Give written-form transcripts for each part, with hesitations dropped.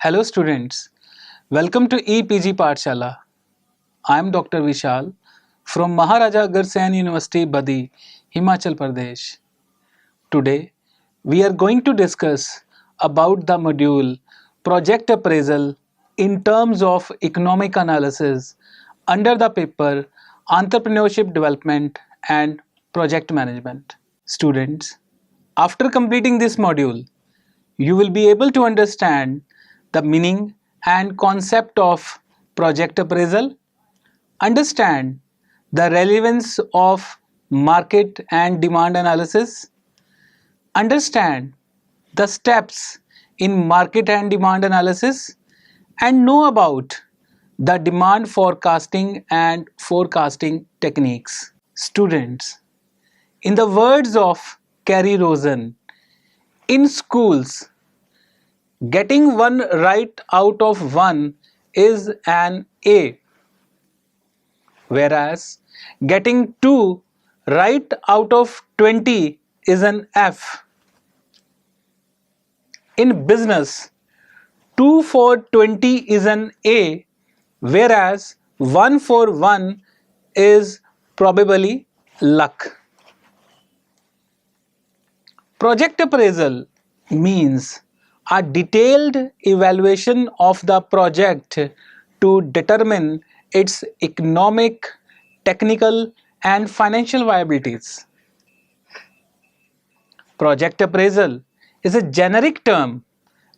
Hello students, welcome to EPG Pathshala. I am Dr. Vishal from Maharaja Agharsen University, Badi, Himachal Pradesh. Today, we are going to discuss about the module Project Appraisal in terms of economic analysis under the paper Entrepreneurship Development and Project Management. Students, after completing this module, you will be able to understand the meaning and concept of project appraisal, understand the relevance of market and demand analysis, understand the steps in market and demand analysis, and know about the demand forecasting and forecasting techniques. Students, in the words of Carrie Rosen, in schools, getting one right out of one is an A, whereas getting two right out of 20 is an F. In business, 2 for 20 is an A, whereas 1 for 1 is probably luck. Project appraisal means a detailed evaluation of the project to determine its economic, technical, and financial viabilities. Project appraisal is a generic term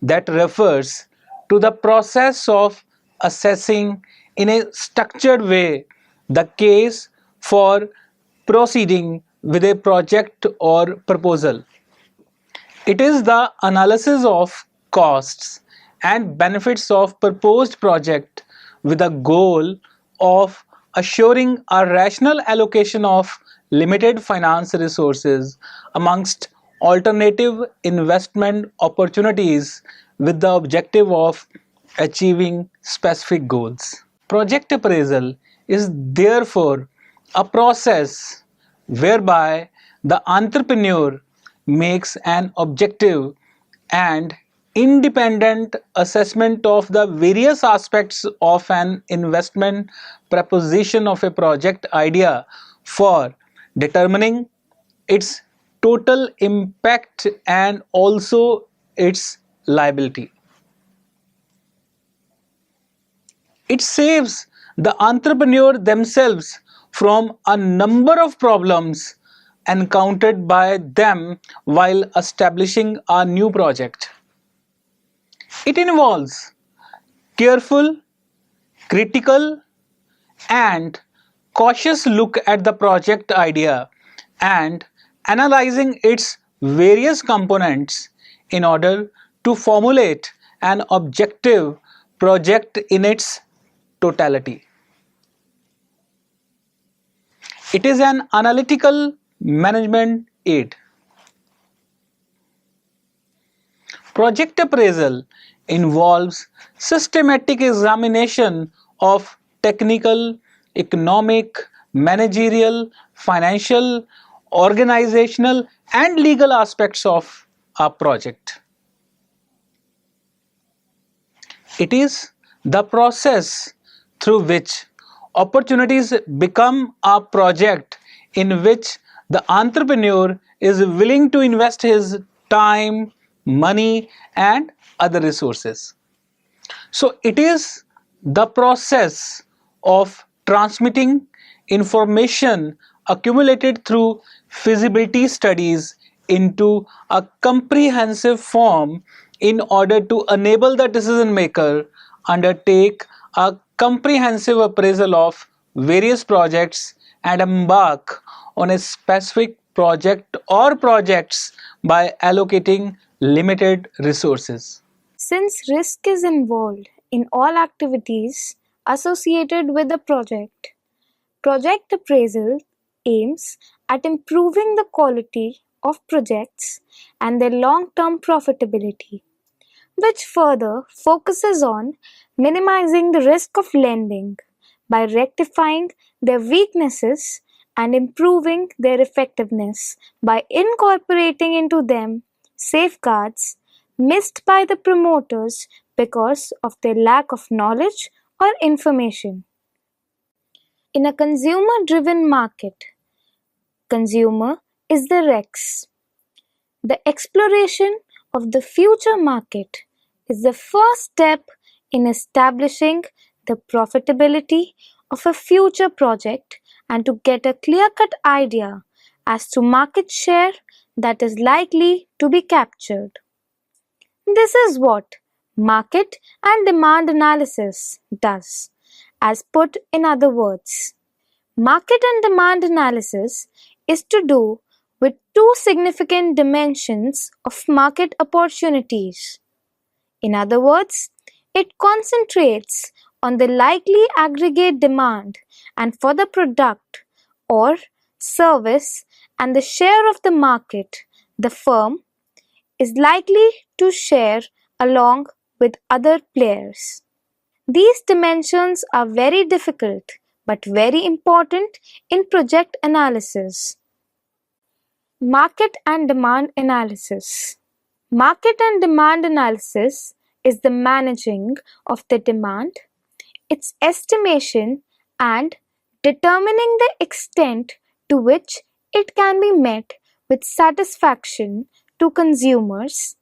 that refers to the process of assessing in a structured way the case for proceeding with a project or proposal. It is the analysis of costs and benefits of proposed project with a goal of assuring a rational allocation of limited finance resources amongst alternative investment opportunities with the objective of achieving specific goals. Project appraisal is therefore a process whereby the entrepreneur makes an objective and independent assessment of the various aspects of an investment proposition of a project idea for determining its total impact and also its liability. It saves the entrepreneur themselves from a number of problems encountered by them while establishing a new project. It involves careful, critical, and cautious look at the project idea and analyzing its various components in order to formulate an objective project in its totality. It is an analytical management aid. Project appraisal involves systematic examination of technical, economic, managerial, financial, organizational, and legal aspects of a project. It is the process through which opportunities become a project in which the entrepreneur is willing to invest his time, money, and other resources. So it is the process of transmitting information accumulated through feasibility studies into a comprehensive form in order to enable the decision maker undertake a comprehensive appraisal of various projects and embark on a specific project or projects by allocating limited resources. Since risk is involved in all activities associated with the project, project appraisal aims at improving the quality of projects and their long-term profitability, which further focuses on minimizing the risk of lending by rectifying their weaknesses and improving their effectiveness by incorporating into them safeguards missed by the promoters because of their lack of knowledge or information. In a consumer-driven market, consumer is the Rex. The exploration of the future market is the first step in establishing the profitability of a future project and to get a clear-cut idea as to market share that is likely to be captured. This is what market and demand analysis does. As put in other words, market and demand analysis is to do with two significant dimensions of market opportunities. In other words, it concentrates on the likely aggregate demand and for the product or service and the share of the market the firm is likely to share along with other players. These dimensions are very difficult but very important in project analysis. Market and demand analysis. Market and demand analysis is the managing of the demand, its estimation, and determining the extent to which it can be met with satisfaction to consumers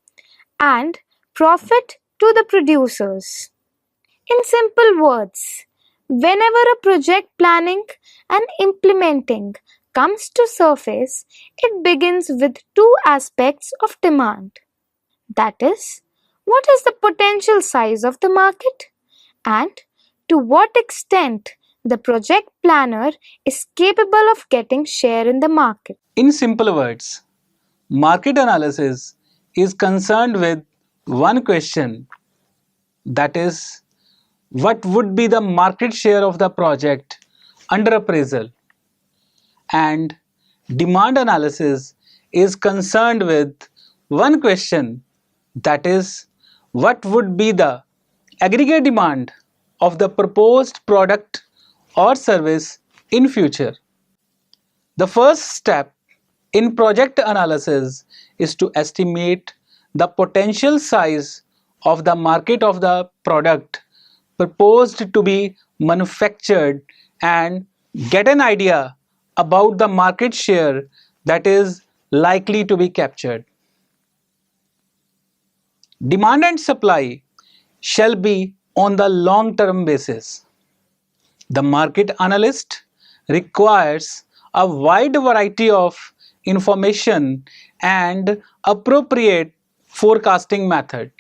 and profit to the producers. In simple words, whenever a project planning and implementing comes to surface, it begins with two aspects of demand. That is, what is the potential size of the market and to what extent the project planner is capable of getting share in the market. In simple words, market analysis is concerned with one question, that is, what would be the market share of the project under appraisal, and demand analysis is concerned with one question, that is, what would be the aggregate demand of the proposed product or service in future. The first step in project analysis is to estimate the potential size of the market of the product proposed to be manufactured and get an idea about the market share that is likely to be captured. Demand and supply shall be on the long-term basis. The market analyst requires a wide variety of information and appropriate forecasting method.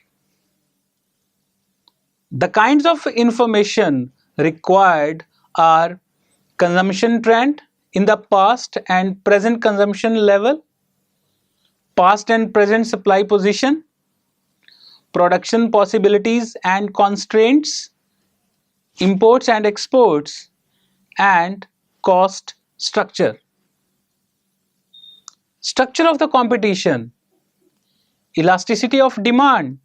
The kinds of information required are consumption trend in the past and present consumption level, past and present supply position, production possibilities and constraints, imports and exports, and cost structure. Structure of the competition, elasticity of demand,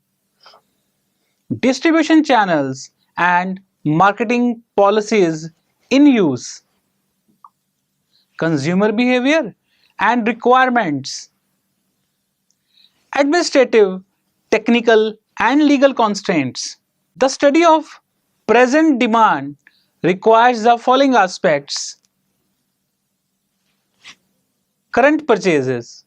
distribution channels and marketing policies in use, consumer behavior and requirements, administrative, technical and legal constraints. The study of present demand requires the following aspects: current purchases,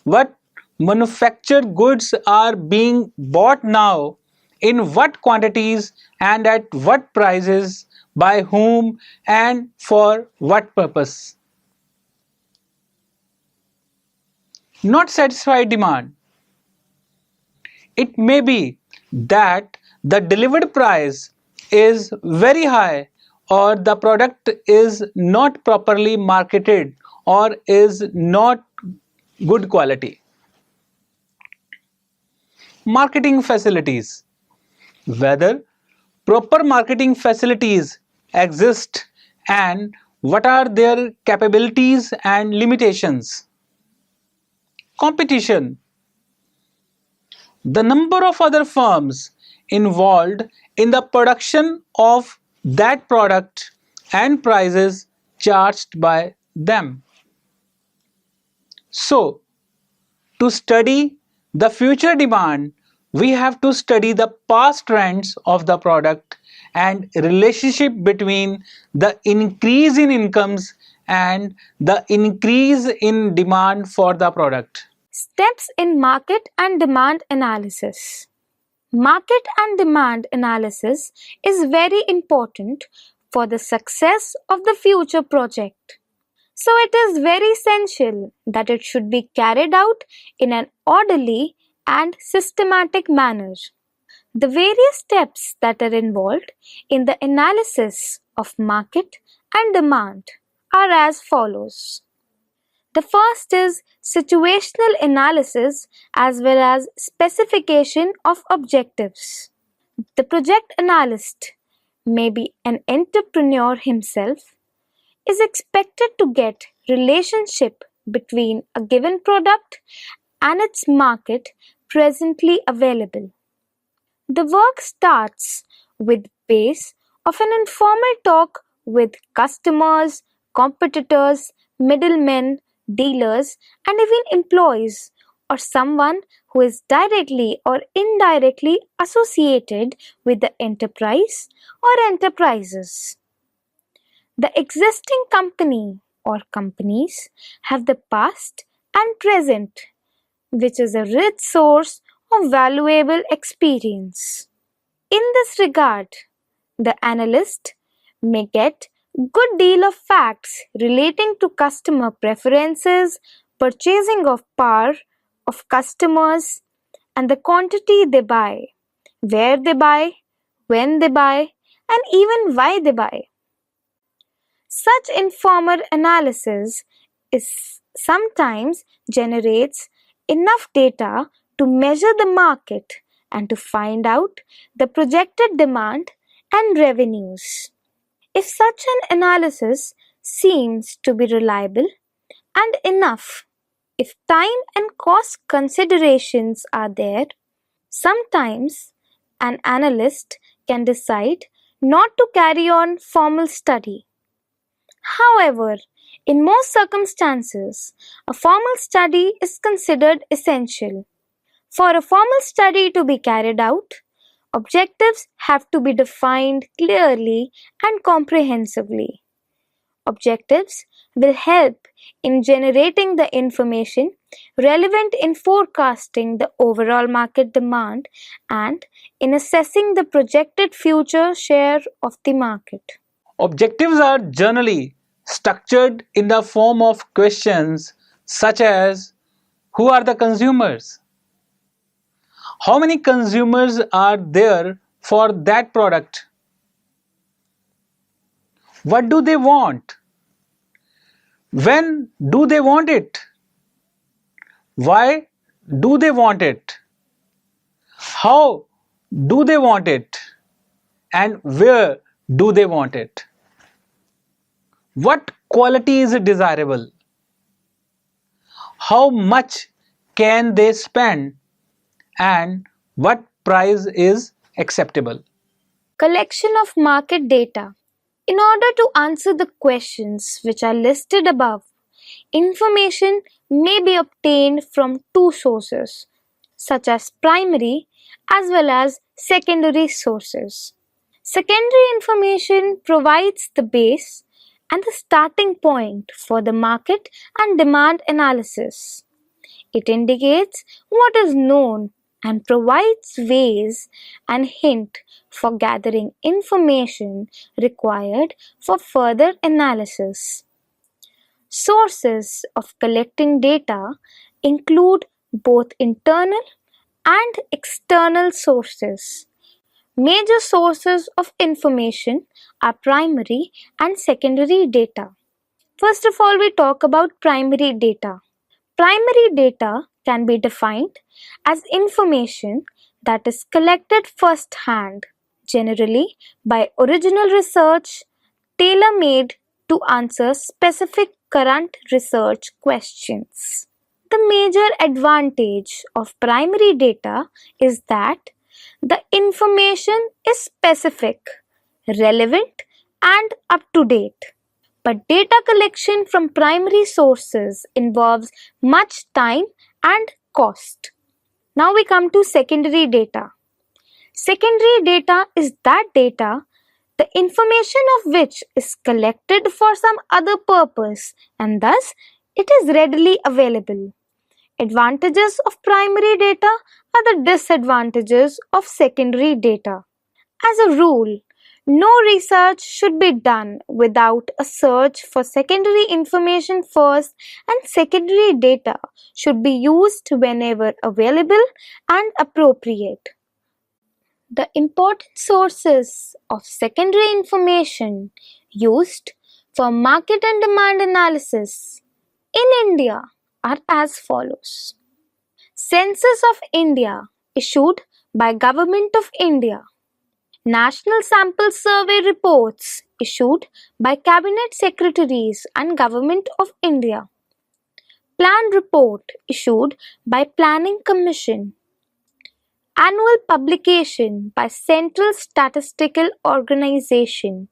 what manufactured goods are being bought now, in what quantities and at what prices, by whom and for what purpose. Not satisfied demand. It may be that the delivered price is very high or the product is not properly marketed or is not good quality. Marketing facilities. Whether proper marketing facilities exist and what are their capabilities and limitations. Competition. The number of other firms involved in the production of that product and prices charged by them. So, to study the future demand, We have to study the past trends of the product and relationship between the increase in incomes and the increase in demand for the product. Steps in market and demand analysis. Market and demand analysis is very important for the success of the future project. So it is very essential that it should be carried out in an orderly and systematic manner. The various steps that are involved in the analysis of market and demand are as follows. The first is situational analysis as well as specification of objectives. The project analyst, may be an entrepreneur himself, is expected to get relationship between a given product and its market presently available. The work starts with base of an informal talk with customers, competitors, middlemen, dealers, and even employees or someone who is directly or indirectly associated with the enterprise or enterprises. The existing company or companies have the past and present, which is a rich source of valuable experience. In this regard, the analyst may get good deal of facts relating to customer preferences, purchasing of power of customers, and the quantity they buy, where they buy, when they buy, and even why they buy. Such informal analysis is sometimes generates enough data to measure the market and to find out the projected demand and revenues. If such an analysis seems to be reliable and enough, if time and cost considerations are there, sometimes an analyst can decide not to carry on formal study. However, in most circumstances, a formal study is considered essential. For a formal study to be carried out, objectives have to be defined clearly and comprehensively. Objectives will help in generating the information relevant in forecasting the overall market demand and in assessing the projected future share of the market. Objectives are generally structured in the form of questions such as: who are the consumers? How many consumers are there for that product? What do they want? When do they want it? Why do they want it? How do they want it? And where do they want it? What quality is desirable? How much can they spend? And what price is acceptable? Collection of market data. In order to answer the questions which are listed above, information may be obtained from two sources, such as primary as well as secondary sources. Secondary information provides the base and the starting point for the market and demand analysis. It indicates what is known and provides ways and hint for gathering information required for further analysis. Sources of collecting data include both internal and external sources. Major sources of information are primary and secondary data. First of all, we talk about primary data. Primary data can be defined as information that is collected first hand, generally by original research tailor-made to answer specific current research questions. The major advantage of primary data is that the information is specific, relevant, and up to date. But data collection from primary sources involves much time and cost. Now we come to secondary data. Secondary data is that data, the information of which is collected for some other purpose and thus it is readily available. Advantages of primary data are the disadvantages of secondary data. As a rule, no research should be done without a search for secondary information first, and secondary data should be used whenever available and appropriate. The important sources of secondary information used for market and demand analysis in India are as follows. Census of India issued by Government of India. National Sample Survey reports issued by Cabinet Secretaries and Government of India. Plan report issued by Planning Commission. Annual publication by Central Statistical Organization.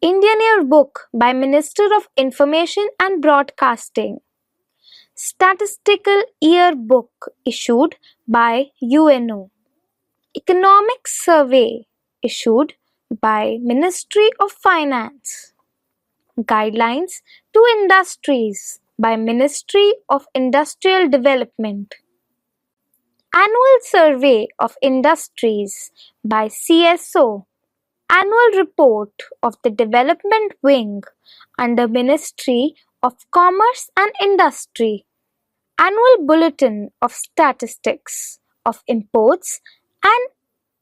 Indian Yearbook by Minister of Information and Broadcasting. Statistical Yearbook issued by UNO. Economic Survey issued by Ministry of Finance. Guidelines to Industries by Ministry of Industrial Development. Annual Survey of Industries by CSO. Annual Report of the Development Wing under Ministry of Commerce and Industry. Annual Bulletin of Statistics of Imports and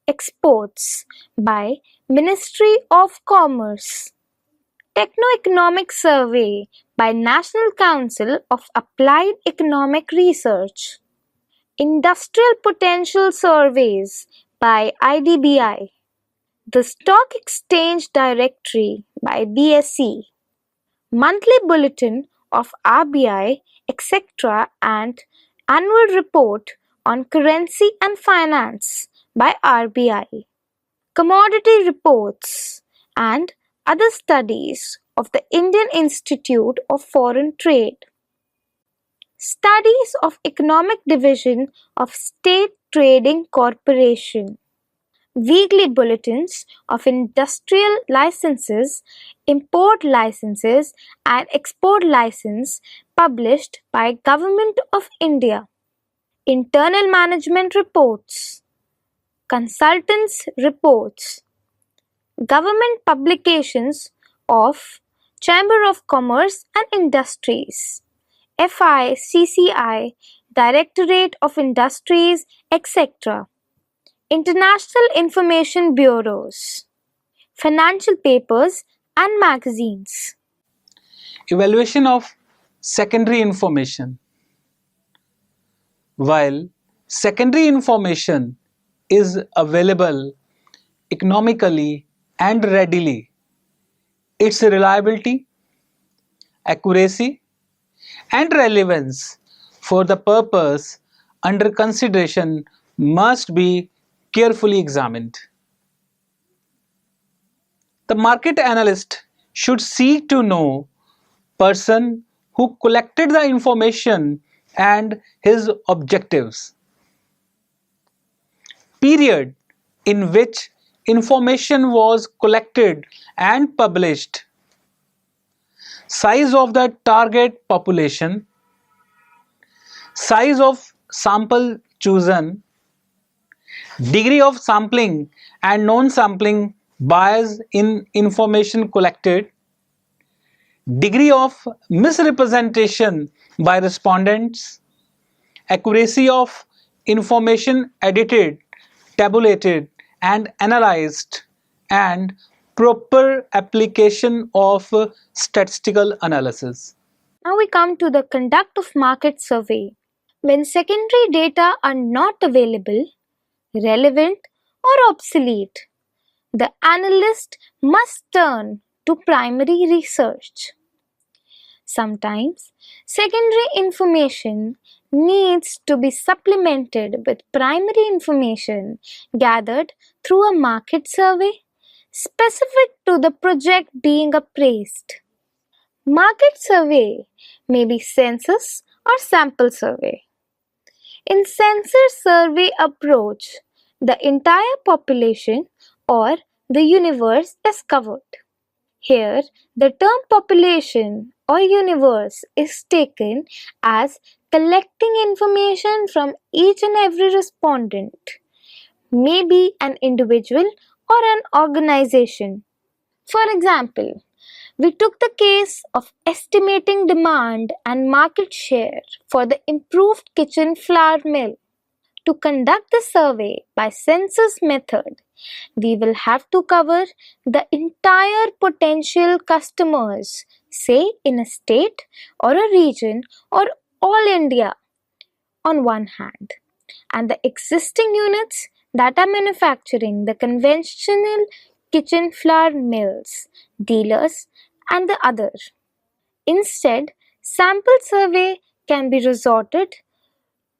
Exports by Ministry of Commerce. Techno-Economic Survey by National Council of Applied Economic Research. Industrial Potential Surveys by IDBI. The Stock Exchange Directory by BSE. Monthly Bulletin of RBI, etc. and Annual Report on Currency and Finance by RBI. Commodity Reports and other studies of the Indian Institute of Foreign Trade. Studies of Economic Division of State Trading Corporation. Weekly bulletins of industrial licenses, import licenses and export license published by Government of India. Internal management reports. Consultants' reports. Government publications of Chamber of Commerce and Industries, FICCI, Directorate of Industries, etc. International Information Bureaus, financial papers and magazines. Evaluation of secondary information. While secondary information is available economically and readily, its reliability, accuracy, and relevance for the purpose under consideration must be carefully examined. The market analyst should seek to know person who collected the information and his objectives. Period in which information was collected and published. Size of the target population. Size of sample chosen. Degree of sampling and non-sampling bias in information collected. Degree of misrepresentation by respondents. Accuracy of information edited, tabulated and analyzed, and proper application of statistical analysis. Now we come to the conduct of market survey. When secondary data are not available, relevant or obsolete, the analyst must turn to primary research. Sometimes, secondary information needs to be supplemented with primary information gathered through a market survey specific to the project being appraised. Market survey may be census or sample survey. In census survey approach, the entire population or the universe is covered. Here, the term population or universe is taken as collecting information from each and every respondent, maybe an individual or an organization. For example, we took the case of estimating demand and market share for the improved kitchen flour mill. To conduct the survey by census method, we will have to cover the entire potential customers, say in a state or a region or all India on one hand, and the existing units that are manufacturing the conventional kitchen flour mills, dealers, and the other. Instead, sample survey can be resorted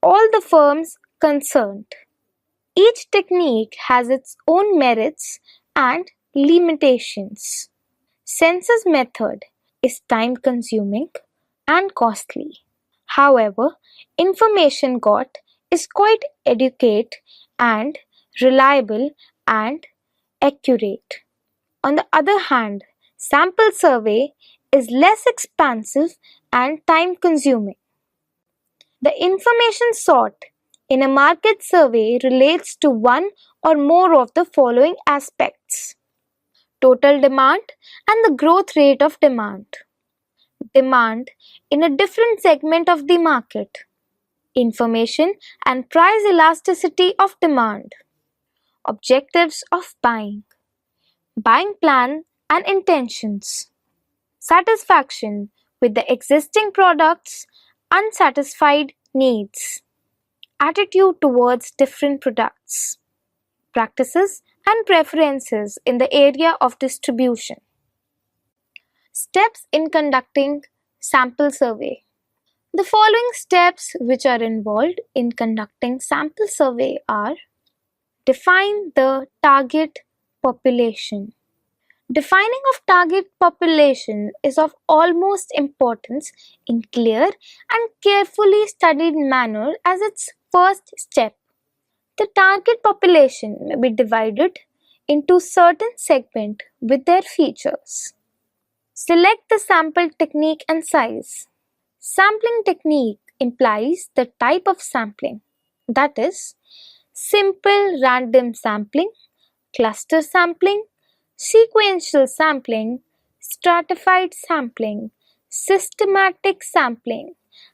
all the firms concerned. Each technique has its own merits and limitations. Census method is time consuming and costly. However, information got is quite adequate and reliable and accurate. On the other hand, sample survey is less expansive and time consuming. The information sought in a market survey relates to one or more of the following aspects: total demand and the growth rate of demand, demand in a different segment of the market, information and price elasticity of demand, objectives of buying, buying plan and intentions, satisfaction with the existing products, unsatisfied needs, attitude towards different products, practices and preferences in the area of distribution. Steps in conducting sample survey. The following steps which are involved in conducting sample survey are: define the target population. Defining of target population is of utmost importance in clear and carefully studied manner as its first step. The target population may be divided into certain segments with their features. Select the sample technique and size. Sampling technique implies the type of sampling, that is, simple random sampling, cluster sampling, sequential sampling, stratified sampling, systematic sampling,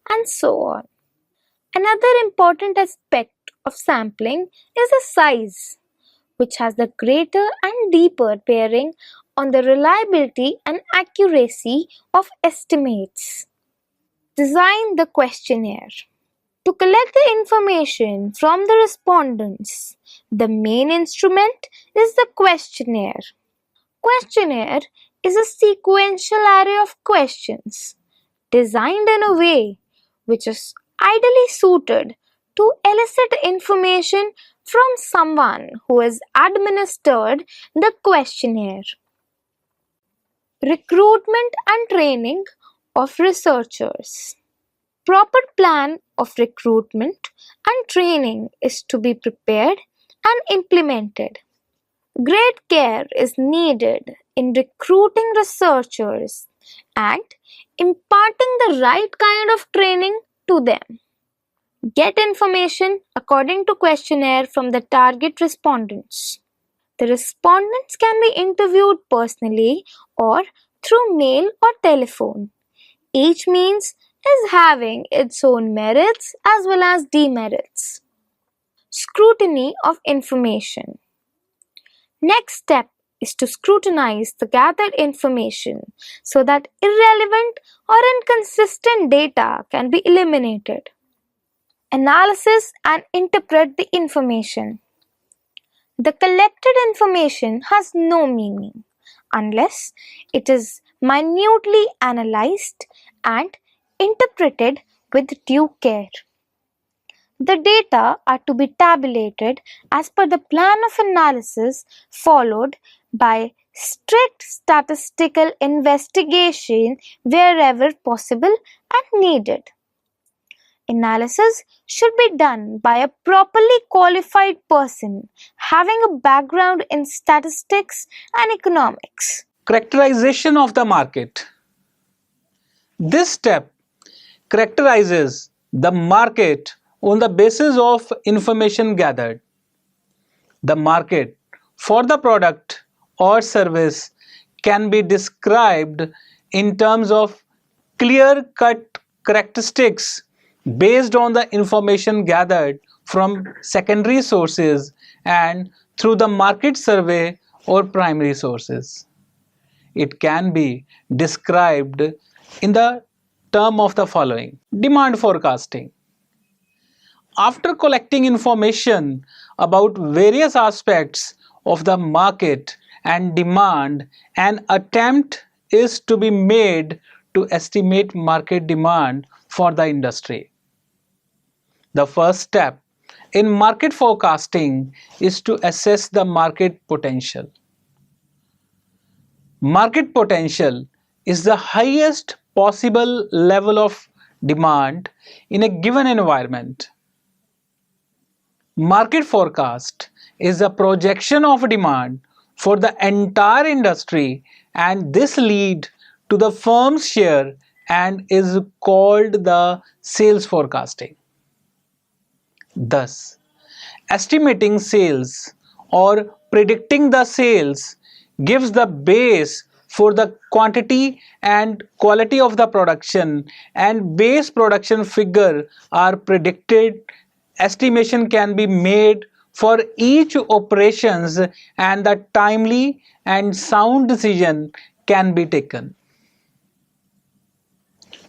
and so on. Another important aspect of sampling is the size, which has the greater and deeper bearing on the reliability and accuracy of estimates. Design the questionnaire. To collect the information from the respondents, the main instrument is the questionnaire. Questionnaire is a sequential array of questions designed in a way which is ideally suited to elicit information from someone who has administered the questionnaire. Recruitment and training of researchers. Proper plan of recruitment and training is to be prepared and implemented. Great care is needed in recruiting researchers and imparting the right kind of training to them. Get information according to questionnaire from the target respondents. The respondents can be interviewed personally or through mail or telephone. Each means is having its own merits as well as demerits. Scrutiny of information. Next step is to scrutinize the gathered information so that irrelevant or inconsistent data can be eliminated. Analysis and interpret the information. The collected information has no meaning unless it is minutely analyzed and interpreted with due care. The data are to be tabulated as per the plan of analysis followed by strict statistical investigation wherever possible and needed. Analysis should be done by a properly qualified person having a background in statistics and economics. Characterization of the market. This step characterizes the market on the basis of information gathered. The market for the product or service can be described in terms of clear-cut characteristics based on the information gathered from secondary sources and through the market survey or primary sources. It can be described in the term of the following: demand forecasting. After collecting information about various aspects of the market and demand, an attempt is to be made to estimate market demand for the industry. The first step in market forecasting is to assess the market potential. Market potential is the highest possible level of demand in a given environment. Market forecast is a projection of demand for the entire industry, and this leads to the firm's share and is called the sales forecasting. Thus, estimating sales or predicting the sales gives the base for the quantity and quality of the production, and base production figure are predicted. Estimation can be made for each operations and the timely and sound decision can be taken.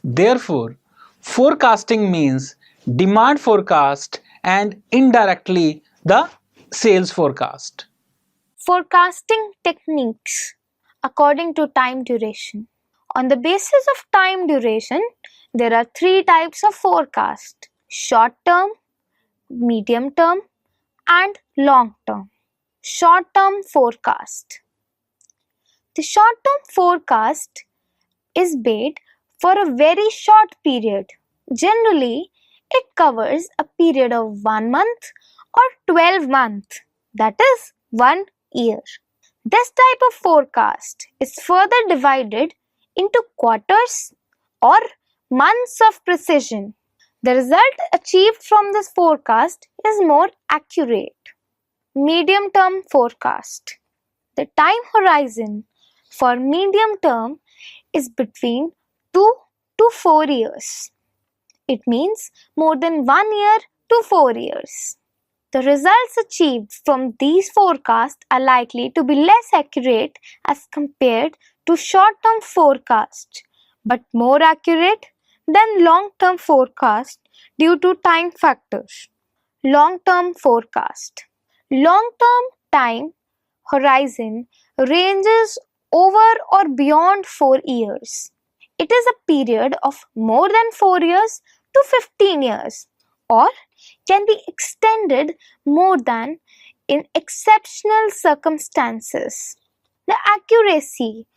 Therefore, forecasting means demand forecast and indirectly the sales forecast. Forecasting techniques according to time duration. On the basis of time duration, there are three types of forecast: short term, medium term, and long term. Short term forecast. The short term forecast is made for a very short period. Generally, it covers a period of 1 month or 12 months, that is 1 year. This type of forecast is further divided into quarters or months of precision. The result achieved from this forecast is more accurate. Medium term forecast. The time horizon for medium term is between 2 to 4 years. It means more than 1 year to 4 years. The results achieved from these forecasts are likely to be less accurate as compared to short-term forecasts, but more accurate than long-term forecast due to time factors. Long-term forecast. Long-term time horizon ranges over or beyond 4 years. It is a period of more than 4 years to 15 years, or can be extended more than in exceptional circumstances. The accuracy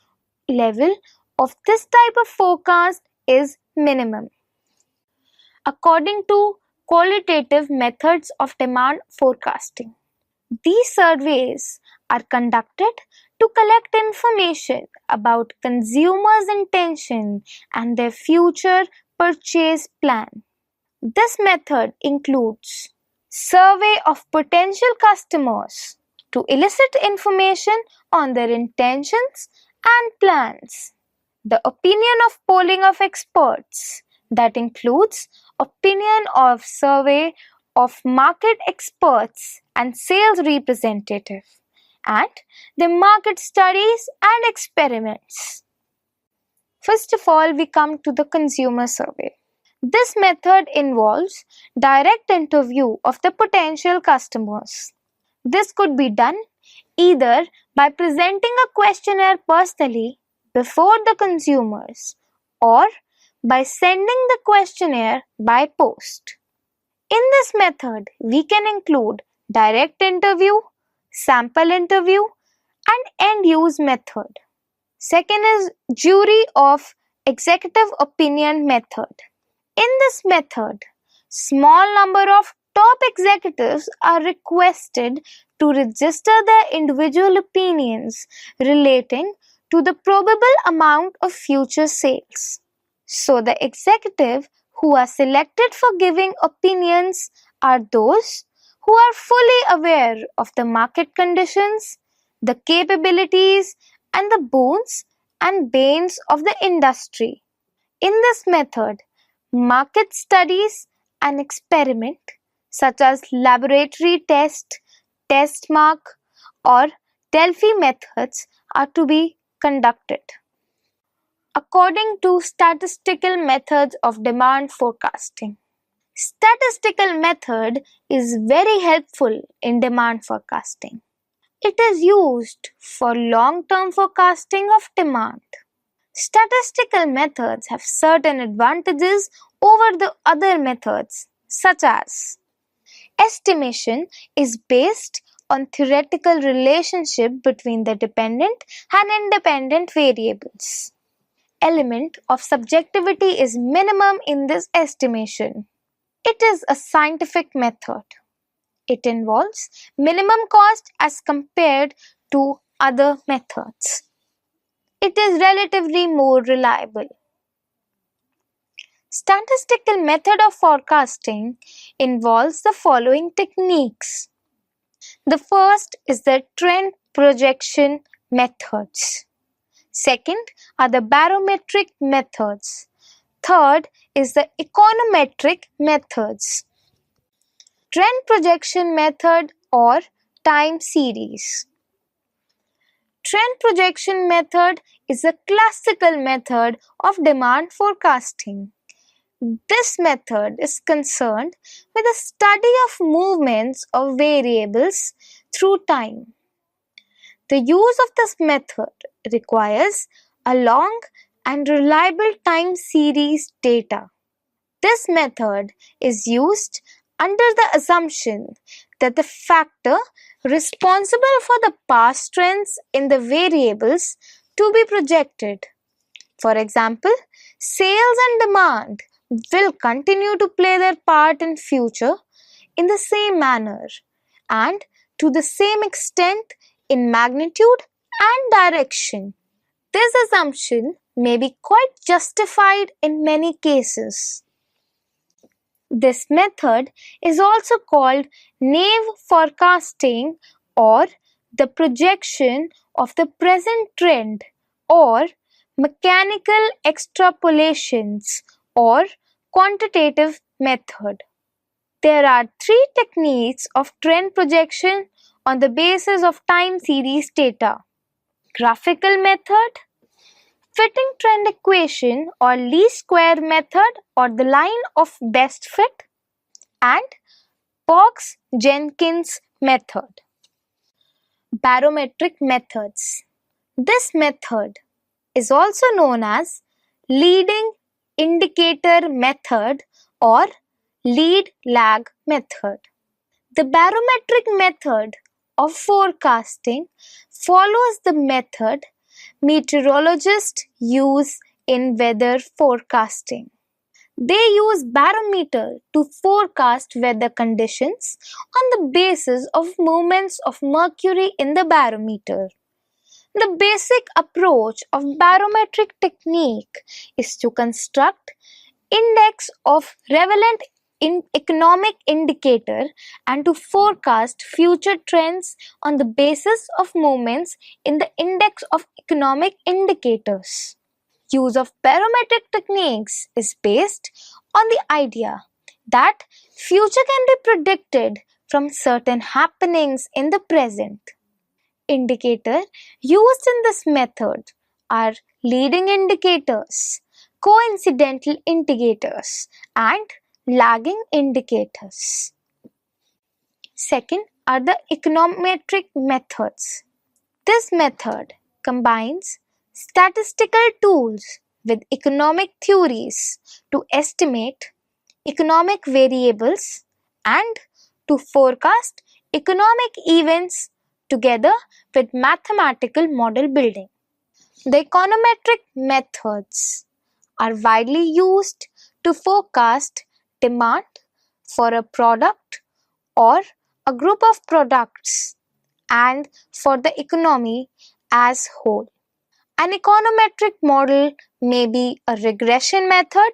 level of this type of forecast is minimum. According to qualitative methods of demand forecasting, these surveys are conducted to collect information about consumers' intention and their future purchase plan. This method includes survey of potential customers to elicit information on their intentions and plans. The opinion of polling of experts, that includes opinion of survey of market experts and sales representative, and the market studies and experiments. First of all, we come to the consumer survey. This method involves direct interview of the potential customers. This could be done either by presenting a questionnaire personally before the consumers or by sending the questionnaire by post. In this method, we can include direct interview, sample interview, and end-use method. Second is jury of executive opinion method. In this method, Small number of top executives are requested to register their individual opinions relating to the probable amount of future sales. So the executive who are selected for giving opinions are those who are fully aware of the market conditions, the capabilities, and the boons and banes of the industry. In this method, market studies and experiment such as laboratory test, test mark, or Delphi methods are to be conducted. According to statistical methods of demand forecasting. Statistical method is very helpful in demand forecasting. It is used for long-term forecasting of demand. Statistical methods have certain advantages over the other methods, such as estimation is based on theoretical relationship between the dependent and independent variables. Element of subjectivity is minimum in this estimation. It is a scientific method. It involves minimum cost as compared to other methods. It is relatively more reliable. Statistical method of forecasting involves the following techniques. The first is the trend projection methods. Second are the barometric methods. Third is the econometric methods. Trend projection method or time series. Trend projection method is a classical method of demand forecasting. This method is concerned with the study of movements of variables through time. The use of this method requires a long and reliable time series data. This method is used under the assumption that the factor responsible for the past trends in the variables to be projected. For example, sales and demand will continue to play their part in future in the same manner and to the same extent in magnitude and direction. This assumption may be quite justified in many cases. This method is also called naive forecasting or the projection of the present trend or mechanical extrapolations or quantitative method. There are three techniques of trend projection on the basis of time series data. Graphical method, fitting trend equation or least square method or the line of best fit, and Box-Jenkins method. Barometric methods. This method is also known as leading indicator method or lead lag method. The barometric method of forecasting follows the method meteorologists use in weather forecasting. They use barometer to forecast weather conditions on the basis of movements of mercury in the barometer. The basic approach of barometric technique is to construct index of relevant economic indicator and to forecast future trends on the basis of movements in the index of economic indicators. Use of barometric techniques is based on the idea that future can be predicted from certain happenings in the present. Indicators used in this method are leading indicators, coincidental indicators, and lagging indicators. Second are the econometric methods. This method combines statistical tools with economic theories to estimate economic variables and to forecast economic events together with mathematical model building. The econometric methods are widely used to forecast demand for a product or a group of products and for the economy as whole. An econometric model may be a regression method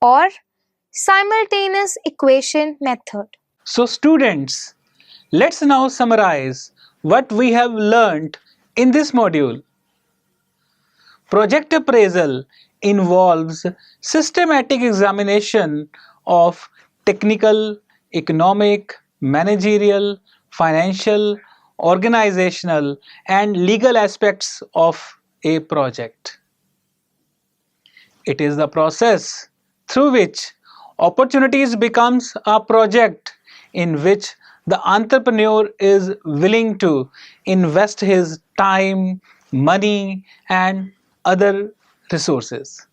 or simultaneous equation method. So students, let's now summarize what we have learned in this module. Project appraisal involves systematic examination of technical, economic, managerial, financial, organizational, and legal aspects of a project. It is the process through which opportunities becomes a project in which the entrepreneur is willing to invest his time, money, and other resources.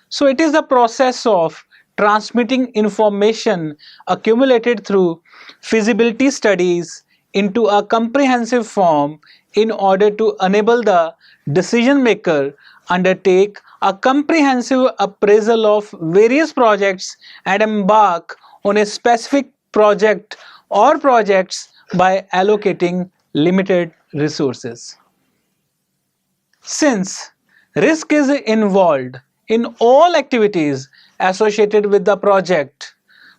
So it is the process of transmitting information accumulated through feasibility studies into a comprehensive form in order to enable the decision maker undertake a comprehensive appraisal of various projects and embark on a specific project or projects by allocating limited resources. Since risk is involved in all activities associated with the project,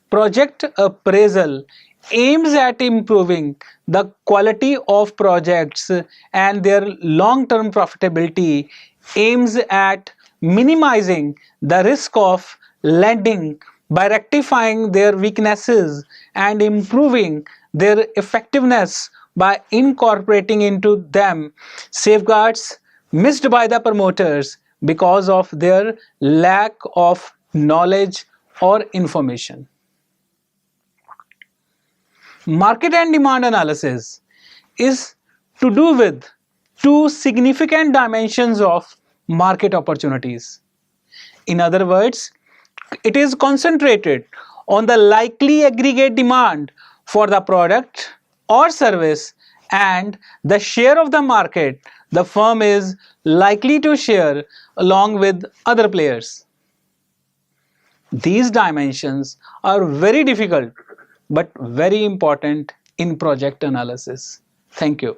project appraisal aims at improving the quality of projects and their long-term profitability, aims at minimizing the risk of lending by rectifying their weaknesses and improving their effectiveness by incorporating into them safeguards missed by the promoters because of their lack of knowledge or information. Market and demand analysis is to do with two significant dimensions of market opportunities. In other words, it is concentrated on the likely aggregate demand for the product or service and the share of the market the firm is likely to share along with other players. These dimensions are very difficult but very important in project analysis. Thank you.